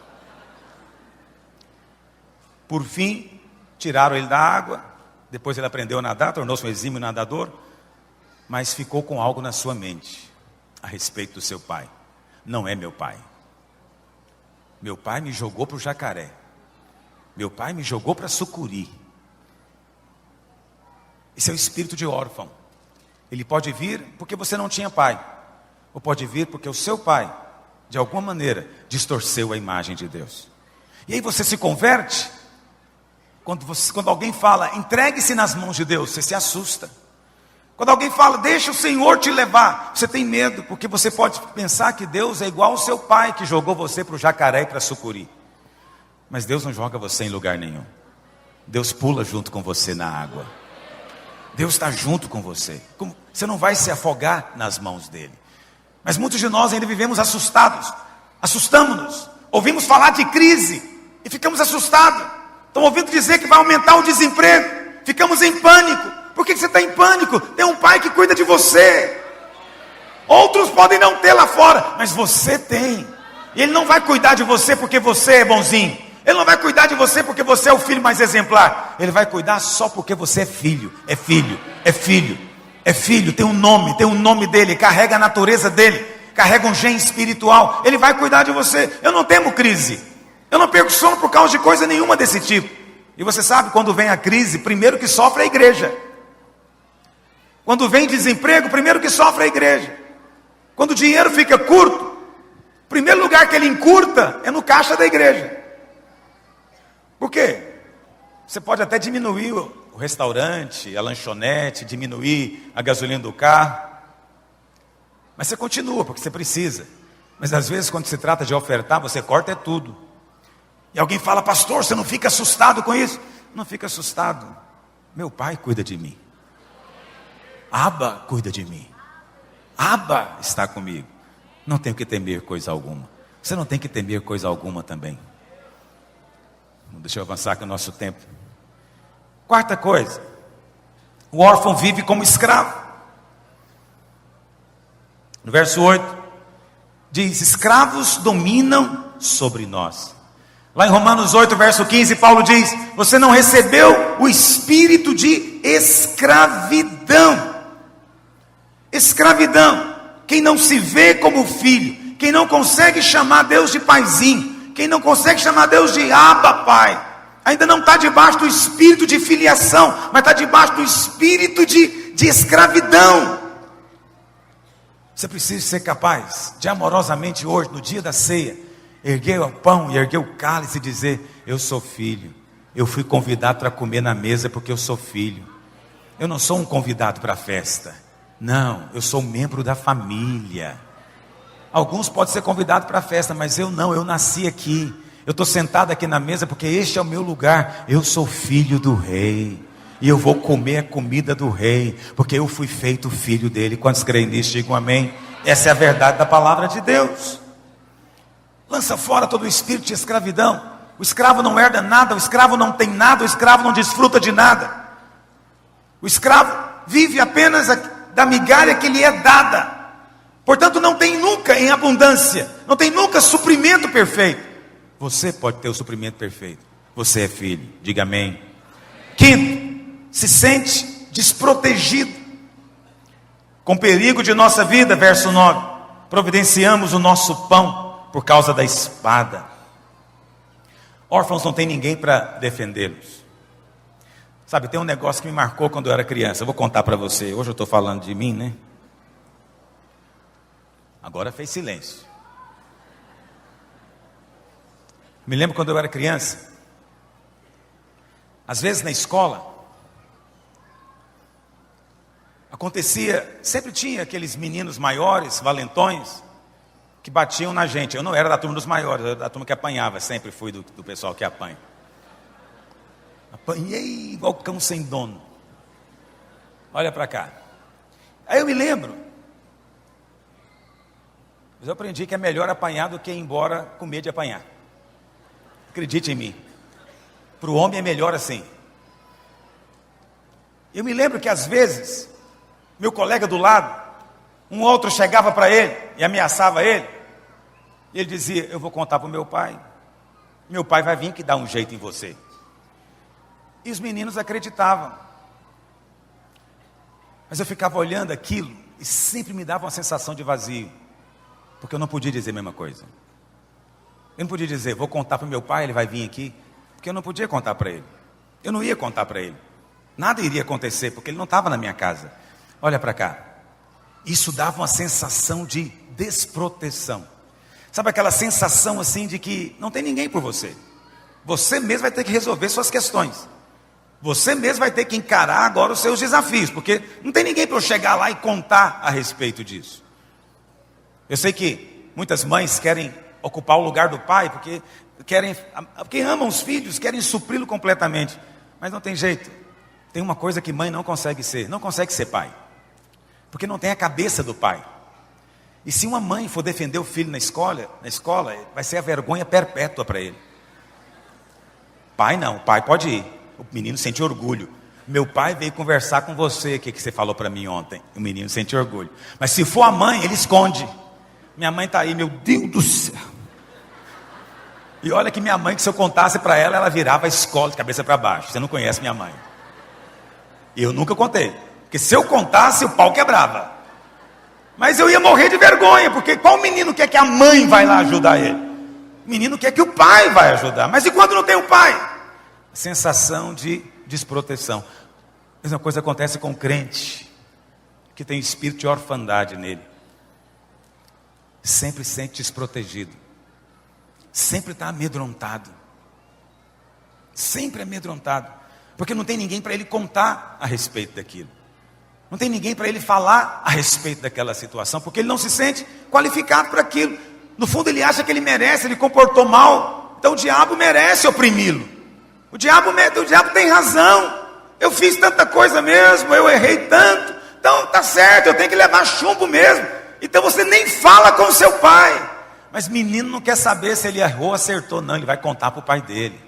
Por fim, tiraram ele da água. Depois ele aprendeu a nadar, tornou-se um exímio nadador. Mas ficou com algo na sua mente a respeito do seu pai. Não é meu pai. Meu pai me jogou para o jacaré. Meu pai me jogou para a sucuri. Esse é o espírito de órfão. Ele pode vir porque você não tinha pai, ou pode vir porque o seu pai, de alguma maneira, distorceu a imagem de Deus. E aí você se converte. Quando alguém fala: entregue-se nas mãos de Deus, você se assusta. Quando alguém fala: deixa o Senhor te levar, você tem medo, porque você pode pensar que Deus é igual ao seu pai, que jogou você para o jacaré e para a sucuri. Mas Deus não joga você em lugar nenhum. Deus pula junto com você na água. Deus está junto com você. Você não vai se afogar nas mãos dele. Mas muitos de nós ainda vivemos assustados. Assustamos-nos. Ouvimos falar de crise e ficamos assustados. Estão ouvindo dizer que vai aumentar o desemprego. Ficamos em pânico. Por que você está em pânico? Tem um pai que cuida de você. Outros podem não ter lá fora, mas você tem. E ele não vai cuidar de você porque você é bonzinho. Ele não vai cuidar de você porque você é o filho mais exemplar. Ele vai cuidar só porque você é filho. É filho, é filho, é filho. Tem um nome dele, carrega a natureza dele, carrega um gene espiritual. Ele vai cuidar de você. Eu não temo crise. Eu não perco sono por causa de coisa nenhuma desse tipo. E você sabe, quando vem a crise, primeiro que sofre é a igreja. Quando vem desemprego, primeiro que sofre é a igreja. Quando o dinheiro fica curto, o primeiro lugar que ele encurta é no caixa da igreja. Por quê? Você pode até diminuir o restaurante, a lanchonete, diminuir a gasolina do carro, mas você continua porque você precisa. Mas às vezes, quando se trata de ofertar, você corta tudo. E alguém fala: pastor, você não fica assustado com isso? Não fica assustado. Meu pai cuida de mim. Abba cuida de mim. Abba está comigo. Não tenho que temer coisa alguma. Você não tem que temer coisa alguma também. Deixa eu avançar com o nosso tempo. Quarta coisa: o órfão vive como escravo. No verso 8 diz: escravos dominam sobre nós. Lá em Romanos 8, verso 15, Paulo diz: você não recebeu o espírito de escravidão. Escravidão. Quem não se vê como filho, quem não consegue chamar Deus de paizinho, quem não consegue chamar Deus de Abba, Pai, ainda não está debaixo do espírito de filiação, mas está debaixo do espírito de escravidão. Você precisa ser capaz de amorosamente hoje, no dia da ceia, erguer o pão e erguer o cálice e dizer: eu sou filho, eu fui convidado para comer na mesa porque eu sou filho. Eu não sou um convidado para a festa. Não, eu sou membro da família. Alguns podem ser convidados para a festa, mas eu não, eu nasci aqui. Eu estou sentado aqui na mesa porque este é o meu lugar. Eu sou filho do rei. E eu vou comer a comida do rei, porque eu fui feito filho dele. Quantos creem nisso, digam amém. Essa é a verdade da palavra de Deus. Lança fora todo o espírito de escravidão. O escravo não herda nada, o escravo não tem nada, o escravo não desfruta de nada. O escravo vive apenas da migalha que lhe é dada. Portanto, não tem nunca em abundância, não tem nunca suprimento perfeito. Você pode ter o suprimento perfeito. Você é filho, diga amém. Quinto, se sente desprotegido, com perigo de nossa vida, verso 9. Providenciamos o nosso pão por causa da espada. Órfãos não tem ninguém para defendê-los. Sabe, tem um negócio que me marcou quando eu era criança. Eu vou contar para você. Hoje eu estou falando de mim, né? Agora fez silêncio. Me lembro quando eu era criança. Às vezes na escola acontecia, sempre tinha aqueles meninos maiores, valentões, que batiam na gente. Eu não era da turma dos maiores, eu era da turma que apanhava. Sempre fui do pessoal que apanha. Apanhei igual cão sem dono. Olha para cá. Aí eu me lembro. Mas eu aprendi que é melhor apanhar do que ir embora com medo de apanhar. Acredite em mim. Para o homem é melhor assim. Eu me lembro que às vezes, meu colega do lado, um outro chegava para ele e ameaçava ele. E ele dizia, eu vou contar para o meu pai. Meu pai vai vir que dá um jeito em você. E os meninos acreditavam. Mas eu ficava olhando aquilo e sempre me dava uma sensação de vazio. Porque eu não podia dizer a mesma coisa. Eu não podia dizer, vou contar para o meu pai, ele vai vir aqui. Porque eu não podia contar para ele. Eu não ia contar para ele. Nada iria acontecer, porque ele não estava na minha casa. Olha para cá. Isso dava uma sensação de desproteção. Sabe aquela sensação assim de que não tem ninguém por você. Você mesmo vai ter que resolver suas questões. Você mesmo vai ter que encarar agora os seus desafios. Porque não tem ninguém para eu chegar lá e contar a respeito disso. Eu sei que muitas mães querem ocupar o lugar do pai, porque amam os filhos, querem supri-lo completamente. Mas não tem jeito. Tem uma coisa que mãe não consegue ser pai. Porque não tem a cabeça do pai. E se uma mãe for defender o filho na escola, vai ser a vergonha perpétua para ele. Pai não, pai pode ir. O menino sente orgulho. Meu pai veio conversar com você, o que você falou para mim ontem. O menino sente orgulho. Mas se for a mãe, ele esconde. Minha mãe está aí, meu Deus do céu. E olha que minha mãe, que se eu contasse para ela, ela virava a escola de cabeça para baixo. Você não conhece minha mãe. E eu nunca contei. Porque se eu contasse, o pau quebrava. Mas eu ia morrer de vergonha, porque qual menino quer que a mãe vai lá ajudar ele? O menino quer que o pai vai ajudar. Mas e quando não tem o pai? A sensação de desproteção. A mesma coisa acontece com o crente, que tem espírito de orfandade nele. Sempre se sente desprotegido. Sempre está amedrontado. Sempre amedrontado. Porque não tem ninguém para ele contar a respeito daquilo. Não tem ninguém para ele falar a respeito daquela situação. Porque ele não se sente qualificado para aquilo. No fundo ele acha que ele merece, ele comportou mal. Então o diabo merece oprimi-lo. O diabo tem razão. Eu fiz tanta coisa mesmo, eu errei tanto. Então tá certo, eu tenho que levar chumbo mesmo. Então você nem fala com seu pai. Mas menino não quer saber se ele errou, acertou, não. Ele vai contar para o pai dele.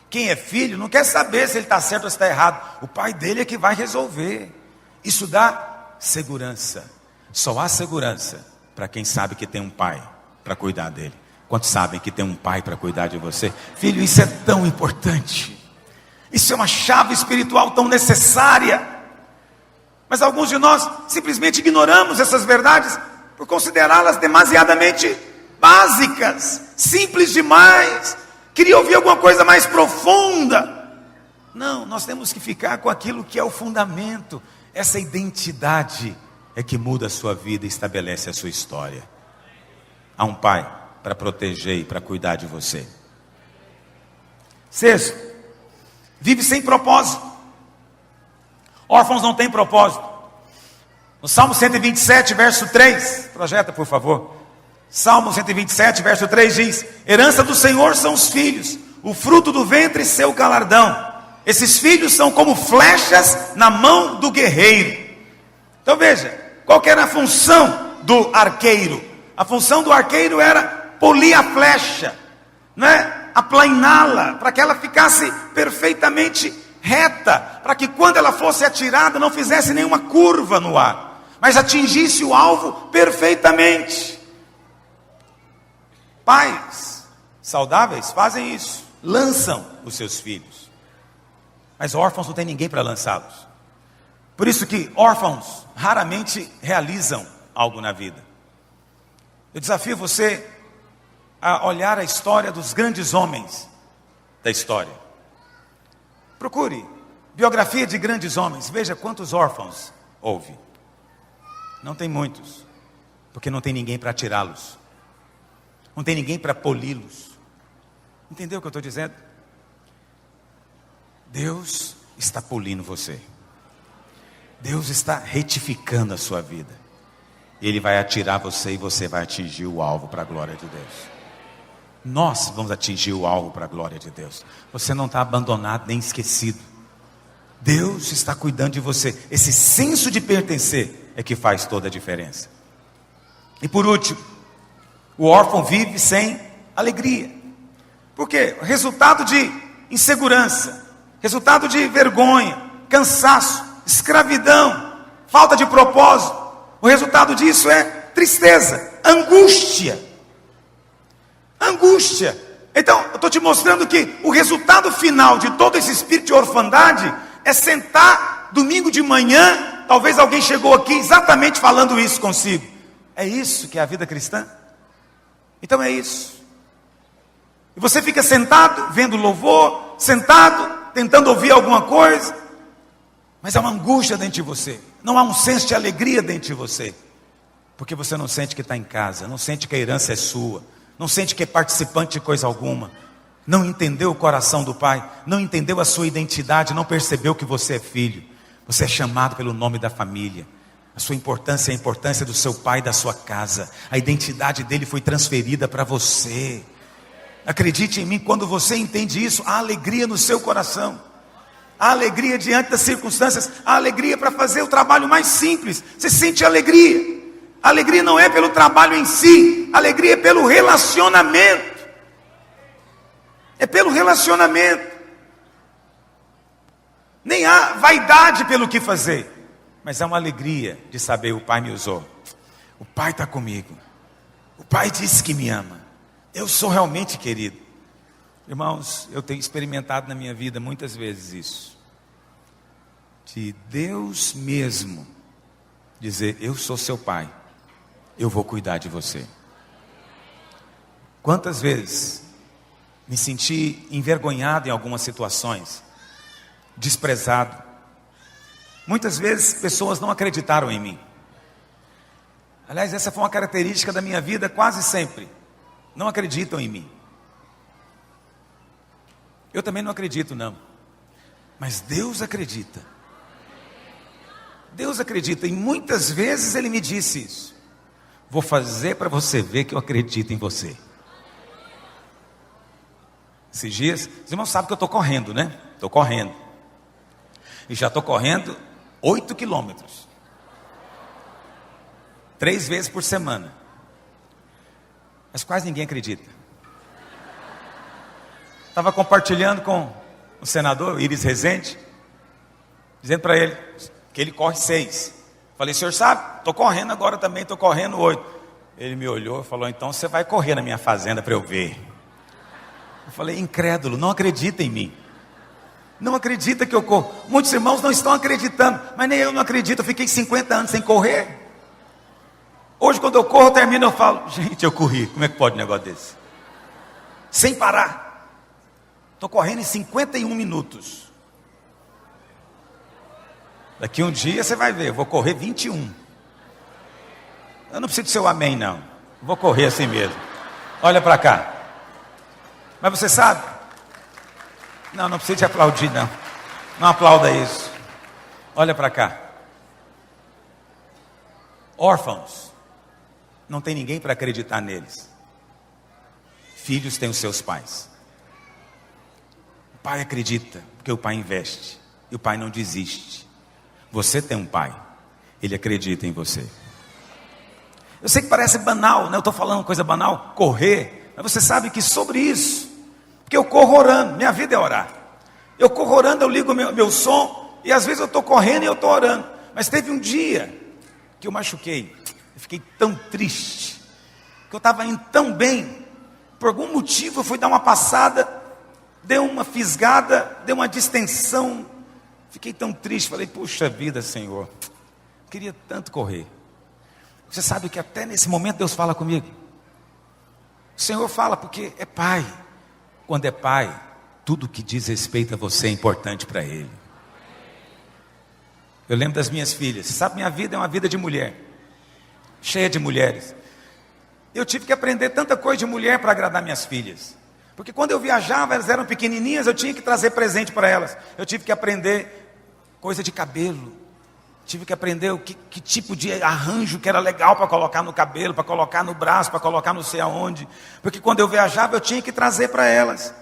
Quem é filho não quer saber se ele está certo ou se está errado. O pai dele é que vai resolver. Isso dá segurança. Só há segurança para quem sabe que tem um pai para cuidar dele. Quantos sabem que tem um pai para cuidar de você? Filho, isso é tão importante. Isso é uma chave espiritual tão necessária. Mas alguns de nós simplesmente ignoramos essas verdades por considerá-las demasiadamente básicas, simples demais. Queria ouvir alguma coisa mais profunda. Não, nós temos que ficar com aquilo que é o fundamento. Essa identidade é que muda a sua vida e estabelece a sua história. Há um pai para proteger e para cuidar de você. Sexto, vive sem propósito. Órfãos não têm propósito. No Salmo 127, verso 3, projeta por favor. Salmo 127, verso 3 diz: herança do Senhor são os filhos, o fruto do ventre seu galardão. Esses filhos são como flechas na mão do guerreiro. Então veja, qual que era a função do arqueiro? A função do arqueiro era polir a flecha, né? Aplainá-la, para que ela ficasse perfeitamente reta, para que quando ela fosse atirada não fizesse nenhuma curva no ar. mas atingisse o alvo perfeitamente. Pais saudáveis fazem isso, lançam os seus filhos, mas órfãos não tem ninguém para lançá-los. Por isso que órfãos raramente realizam algo na vida. Eu desafio você a olhar a história dos grandes homens da história. Procure biografia de grandes homens, veja quantos órfãos houve. Não tem muitos, porque não tem ninguém para tirá-los, não tem ninguém para poli-los. Entendeu o que eu estou dizendo? Deus está polindo você, Deus está retificando a sua vida. Ele vai atirar você e você vai atingir o alvo para a glória de Deus. Nós vamos atingir o alvo para a glória de Deus. Você não está abandonado nem esquecido. Deus está cuidando de você. Esse senso de pertencer é que faz toda a diferença. E por último, o órfão vive sem alegria. Por quê? Resultado de insegurança, resultado de vergonha, cansaço, escravidão, falta de propósito. O resultado disso é tristeza, angústia. Angústia. Então, eu estou te mostrando que o resultado final de todo esse espírito de orfandade é sentar domingo de manhã. Talvez alguém chegou aqui exatamente falando isso consigo. É isso que é a vida cristã? Então é isso. E você fica sentado, vendo louvor, sentado, tentando ouvir alguma coisa, mas há uma angústia dentro de você. Não há um senso de alegria dentro de você, porque você não sente que está em casa, não sente que a herança é sua, não sente que é participante de coisa alguma, não entendeu o coração do Pai, não entendeu a sua identidade, não percebeu que você é filho, você é chamado pelo nome da família, a sua importância é a importância do seu pai, da sua casa, a identidade dele foi transferida para você. Acredite em mim, quando você entende isso, há alegria no seu coração, há alegria diante das circunstâncias, há alegria para fazer o trabalho mais simples, você sente alegria. A alegria não é pelo trabalho em si, a alegria é pelo relacionamento. É pelo relacionamento. Nem há vaidade pelo que fazer, mas há uma alegria de saber: o Pai me usou, o Pai está comigo, o Pai disse que me ama, eu sou realmente querido. Irmãos, eu tenho experimentado na minha vida muitas vezes isso, de Deus mesmo dizer: eu sou seu pai, eu vou cuidar de você. Quantas vezes me senti envergonhado em algumas situações, desprezado. Muitas vezes pessoas não acreditaram em mim. Aliás, essa foi uma característica da minha vida quase sempre. Não acreditam em mim. Eu também não acredito, não. Mas Deus acredita. Deus acredita, e muitas vezes Ele me disse isso: vou fazer para você ver que eu acredito em você. Esses dias, os irmãos sabem que eu estou correndo, né? Estou correndo. E já estou correndo 8 quilômetros. 3 vezes por semana. Mas quase ninguém acredita. Estava compartilhando com o senador Iris Rezende, dizendo para ele que ele corre 6. Falei: senhor sabe, estou correndo agora também, estou correndo 8. Ele me olhou e falou: então você vai correr na minha fazenda para eu ver. Eu falei: incrédulo, não acredita em mim. Não acredita que eu corro. Muitos irmãos não estão acreditando, mas nem eu não acredito. Eu fiquei 50 anos sem correr. Hoje quando eu corro, eu termino, eu falo: gente, eu corri, como é que pode um negócio desse? Sem parar. Estou correndo em 51 minutos. Daqui um dia você vai ver, eu vou correr 21. Eu não preciso do seu amém, não. Vou correr assim mesmo. Olha para cá. Mas você sabe? Não, não precisa te aplaudir, não. Não aplauda isso. Olha para cá. Órfãos, não tem ninguém para acreditar neles. Filhos têm os seus pais. O pai acredita, porque o pai investe. E o pai não desiste. Você tem um pai, ele acredita em você. Eu sei que parece banal, né? Eu estou falando coisa banal, correr. Mas você sabe que sobre isso, porque eu corro orando, minha vida é orar. Eu corro orando, eu ligo meu som, e às vezes eu estou correndo e eu estou orando. Mas teve um dia que eu machuquei. Eu fiquei tão triste, que eu estava indo tão bem. Por algum motivo eu fui dar uma passada, deu uma fisgada, deu uma distensão. Fiquei tão triste, falei, puxa vida, Senhor, queria tanto correr. Você sabe que até nesse momento Deus fala comigo. O Senhor fala porque é pai. Quando é pai, tudo que diz respeito a você é importante para Ele. Eu lembro das minhas filhas. Você sabe, minha vida é uma vida de mulher, cheia de mulheres. Eu tive que aprender tanta coisa de mulher para agradar minhas filhas. Porque quando eu viajava, elas eram pequenininhas, eu tinha que trazer presente para elas. Eu tive que aprender coisa de cabelo. Tive que aprender que tipo de arranjo que era legal para colocar no cabelo, para colocar no braço, para colocar não sei aonde. Porque quando eu viajava, eu tinha que trazer para elas.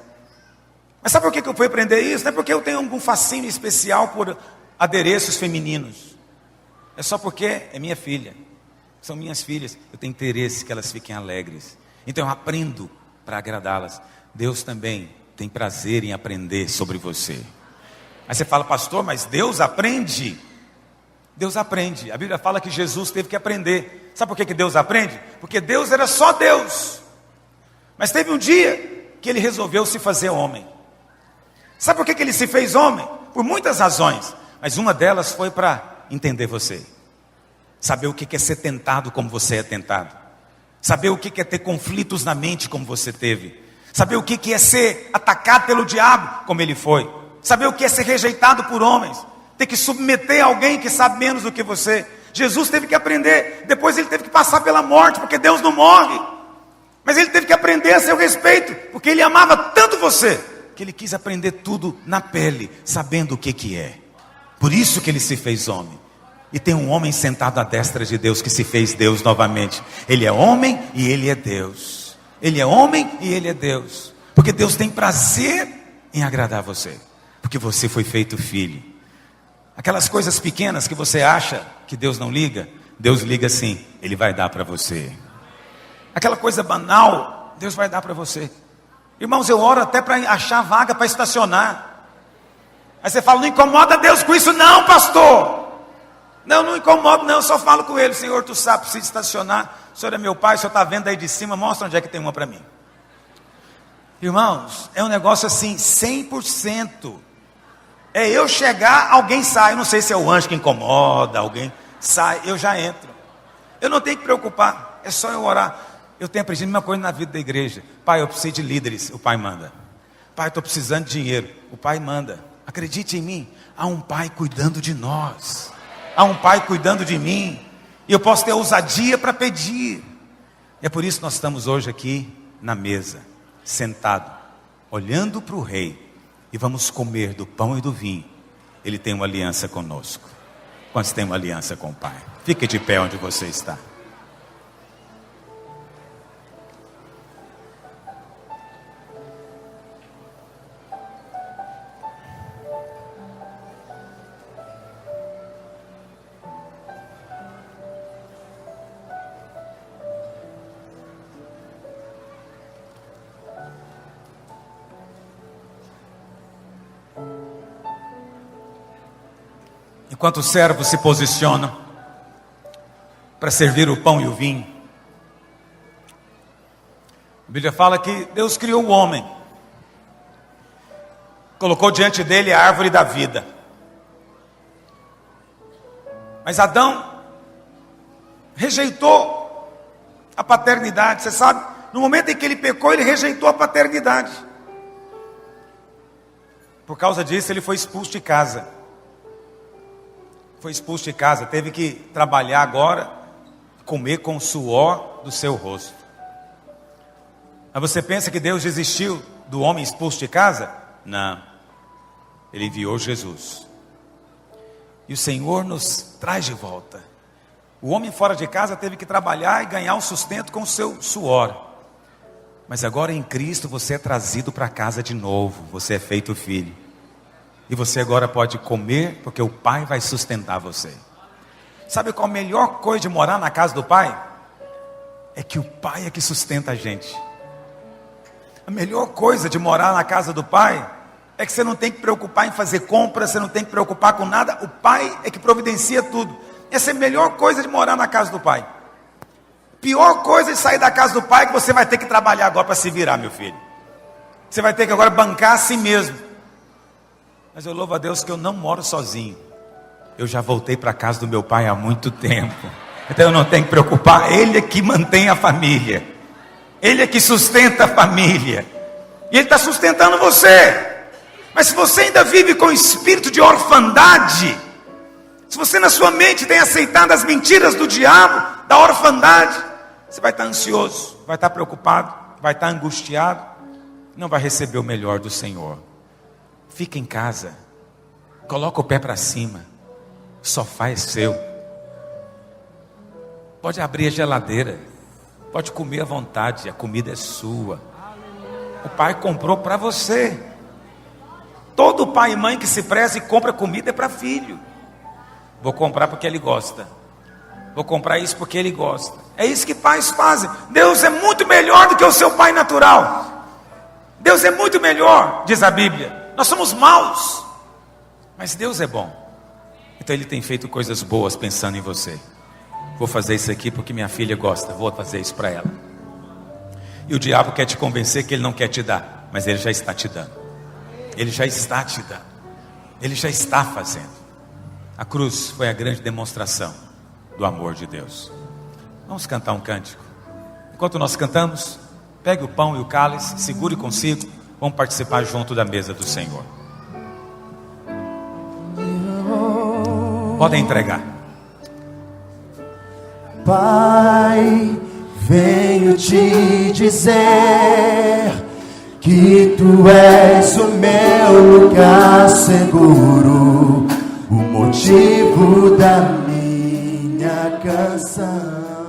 Mas sabe por que eu fui aprender isso? Não é porque eu tenho algum fascínio especial por adereços femininos. É só porque é minha filha. São minhas filhas. Eu tenho interesse que elas fiquem alegres. Então eu aprendo para agradá-las. Deus também tem prazer em aprender sobre você. Aí você fala, pastor, mas Deus aprende? Deus aprende. A Bíblia fala que Jesus teve que aprender. Sabe por que Deus aprende? Porque Deus era só Deus. Mas teve um dia que Ele resolveu se fazer homem. Sabe por que Ele se fez homem? Por muitas razões. Mas uma delas foi para entender você. Saber o que é ser tentado como você é tentado. Saber o que é ter conflitos na mente como você teve. Saber o que é ser atacado pelo diabo como ele foi. Saber o que é ser rejeitado por homens. Ter que submeter alguém que sabe menos do que você. Jesus teve que aprender. Depois ele teve que passar pela morte, porque Deus não morre. Mas ele teve que aprender a seu respeito, porque ele amava tanto você, que ele quis aprender tudo na pele, sabendo o que é. Por isso que ele se fez homem. E tem um homem sentado à destra de Deus que se fez Deus novamente. Ele é homem e ele é Deus. Ele é homem e ele é Deus. Porque Deus tem prazer em agradar você. Porque você foi feito filho. Aquelas coisas pequenas que você acha que Deus não liga, Deus liga sim, Ele vai dar para você. Aquela coisa banal, Deus vai dar para você. Irmãos, eu oro até para achar vaga para estacionar. Aí você fala, não incomoda Deus com isso não, pastor. Não incomodo não, eu só falo com Ele. Senhor, Tu sabe, preciso estacionar. O Senhor é meu Pai, o Senhor está vendo aí de cima, mostra onde é que tem uma para mim. Irmãos, é um negócio assim, 100%. É eu chegar, alguém sai. Eu não sei se é o anjo que incomoda, alguém sai, eu já entro. Eu não tenho que preocupar, é só eu orar. Eu tenho aprendido a mesma coisa na vida da igreja. Pai, eu preciso de líderes, o Pai manda. Pai, eu estou precisando de dinheiro, o Pai manda. Acredite em mim, há um Pai cuidando de nós. Há um Pai cuidando de mim. E eu posso ter ousadia para pedir. É por isso que nós estamos hoje aqui na mesa, sentado, olhando para o Rei. E vamos comer do pão e do vinho. Ele tem uma aliança conosco. Quantos têm uma aliança com o Pai? Fique de pé onde você está. Enquanto os servos se posicionam para servir o pão e o vinho, a Bíblia fala que Deus criou o homem, colocou diante dele a árvore da vida. Mas Adão rejeitou a paternidade. Você sabe, no momento em que ele pecou, ele rejeitou a paternidade. Por causa disso, ele foi expulso de casa. Foi expulso de casa, teve que trabalhar agora, comer com o suor do seu rosto. Mas você pensa que Deus desistiu do homem expulso de casa? Não. Ele enviou Jesus. E o Senhor nos traz de volta. O homem fora de casa teve que trabalhar e ganhar o sustento com o seu suor. Mas agora em Cristo você é trazido para casa de novo. Você é feito filho. E você agora pode comer, porque o Pai vai sustentar você. Sabe qual a melhor coisa de morar na casa do Pai? É que o Pai é que sustenta a gente. A melhor coisa de morar na casa do Pai é que você não tem que preocupar em fazer compras, você não tem que preocupar com nada. O Pai é que providencia tudo. Essa é a melhor coisa de morar na casa do pai. Pior coisa de sair da casa do pai é que você vai ter que trabalhar agora para se virar, meu filho. Você vai ter que agora bancar a si mesmo. Mas eu louvo a Deus que eu não moro sozinho. Eu já voltei para a casa do meu pai há muito tempo. Então eu não tenho que preocupar. Ele é que mantém a família. Ele é que sustenta a família. E Ele está sustentando você. Mas se você ainda vive com espírito de orfandade, se você na sua mente tem aceitado as mentiras do diabo, da orfandade, você vai estar ansioso, vai estar preocupado, vai estar angustiado, não vai receber o melhor do Senhor. Fica em casa, coloca o pé para cima, o sofá é seu, pode abrir a geladeira, pode comer à vontade, a comida é sua, o pai comprou para você. Todo pai e mãe que se preza e compra comida é para filho. Vou comprar porque ele gosta, vou comprar isso porque ele gosta. É isso que pais fazem. Deus é muito melhor do que o seu pai natural. Deus é muito melhor, diz a Bíblia. Nós somos maus, mas Deus é bom. Então Ele tem feito coisas boas pensando em você. Vou fazer isso aqui porque minha filha gosta, vou fazer isso para ela. E o diabo quer te convencer que ele não quer te dar, mas ele já está te dando. Ele já está te dando. Ele já está fazendo. A cruz foi a grande demonstração do amor de Deus. Vamos cantar um cântico. Enquanto nós cantamos, pegue o pão e o cálice, segure consigo. Vamos participar junto da mesa do Senhor. Podem entregar. Pai, venho te dizer que Tu és o meu lugar seguro, o motivo da minha canção.